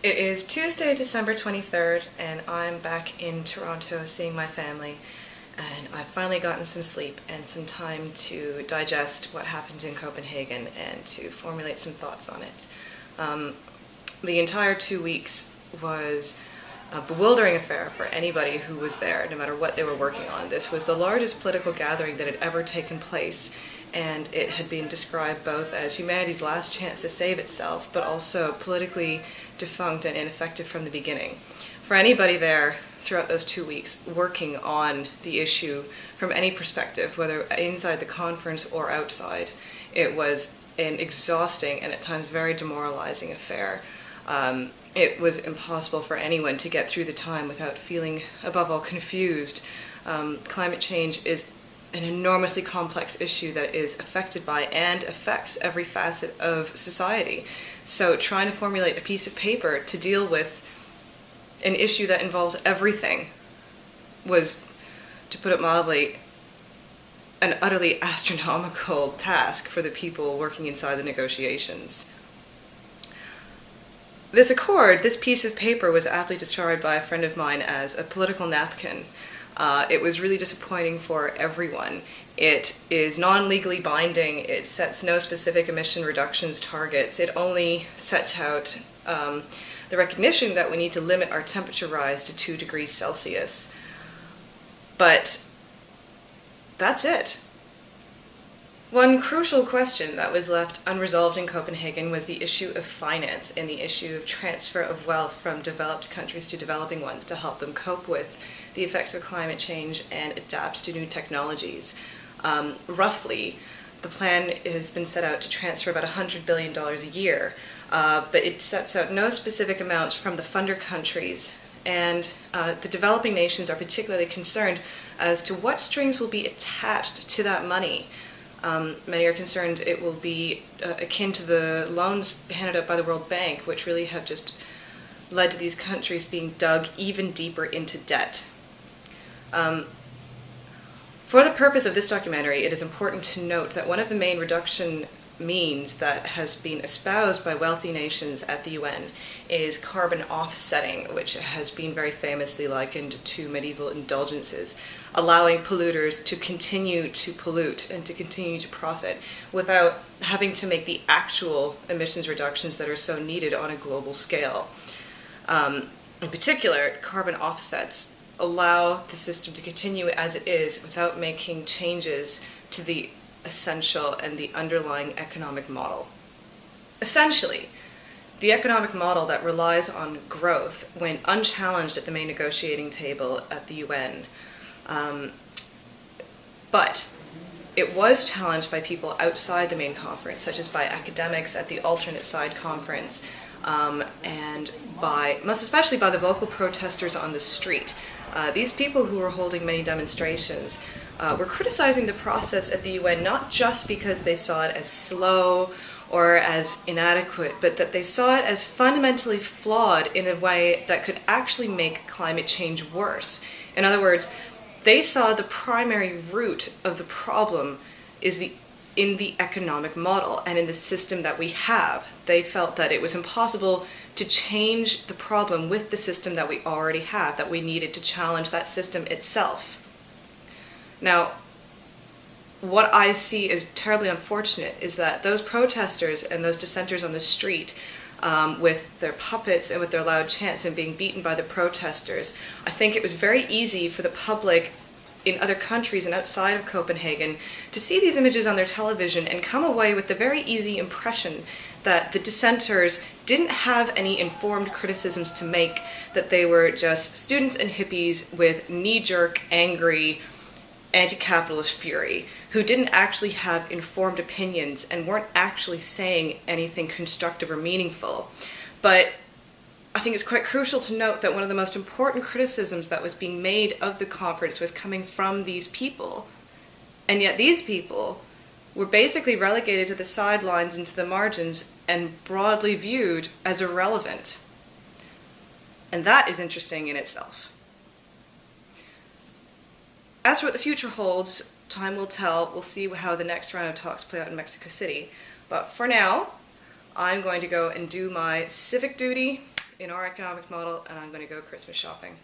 It is Tuesday, December 23rd, and I'm back in Toronto seeing my family, and I've finally gotten some sleep and some time to digest what happened in Copenhagen and to formulate some thoughts on it. The entire 2 weeks was a bewildering affair for anybody who was there, no matter what they were working on. This was the largest political gathering that had ever taken place, and it had been described both as humanity's last chance to save itself, but also politically defunct and ineffective from the beginning. For anybody there throughout those 2 weeks working on the issue from any perspective, whether inside the conference or outside, it was an exhausting and at times very demoralizing affair. It was impossible for anyone to get through the time without feeling, above all, confused. Climate change is an enormously complex issue that is affected by and affects every facet of society. So trying to formulate a piece of paper to deal with an issue that involves everything was, to put it mildly, an utterly astronomical task for the people working inside the negotiations. This accord, this piece of paper, was aptly described by a friend of mine as a political napkin. It was really disappointing for everyone. It is non-legally binding. It sets no specific emission reductions targets. It only sets out the recognition that we need to limit our temperature rise to 2 degrees Celsius. But that's it. One crucial question that was left unresolved in Copenhagen was the issue of finance and the issue of transfer of wealth from developed countries to developing ones to help them cope with the effects of climate change and adapt to new technologies. Roughly, the plan has been set out to transfer about $100 billion a year, but it sets out no specific amounts from the funder countries, and the developing nations are particularly concerned as to what strings will be attached to that money. Many are concerned it will be akin to the loans handed out by the World Bank, which really have just led to these countries being dug even deeper into debt. For the purpose of this documentary, it is important to note that one of the main reduction means that has been espoused by wealthy nations at the UN is carbon offsetting, which has been very famously likened to medieval indulgences, allowing polluters to continue to pollute and to continue to profit without having to make the actual emissions reductions that are so needed on a global scale. In particular, carbon offsets allow the system to continue as it is without making changes to the essential and the underlying economic model. Essentially, the economic model that relies on growth went unchallenged at the main negotiating table at the UN, but it was challenged by people outside the main conference, such as by academics at the alternate side conference, and most especially by the vocal protesters on the street. These people who were holding many demonstrations were criticizing the process at the UN not just because they saw it as slow or as inadequate, but that they saw it as fundamentally flawed in a way that could actually make climate change worse. In other words, they saw the primary root of the problem is in the economic model and in the system that we have. They felt that it was impossible to change the problem with the system that we already have, that we needed to challenge that system itself. Now, what I see as terribly unfortunate is that those protesters and those dissenters on the street, with their puppets and with their loud chants and being beaten by the protesters, I think it was very easy for the public in other countries and outside of Copenhagen to see these images on their television and come away with the very easy impression that the dissenters didn't have any informed criticisms to make, that they were just students and hippies with knee-jerk, angry, anti-capitalist fury, who didn't actually have informed opinions and weren't actually saying anything constructive or meaningful. But I think it's quite crucial to note that one of the most important criticisms that was being made of the conference was coming from these people. And yet these people were basically relegated to the sidelines and to the margins and broadly viewed as irrelevant. And that is interesting in itself. As for what the future holds, time will tell. We'll see how the next round of talks play out in Mexico City. But for now, I'm going to go and do my civic duty in our economic model, and I'm going to go Christmas shopping.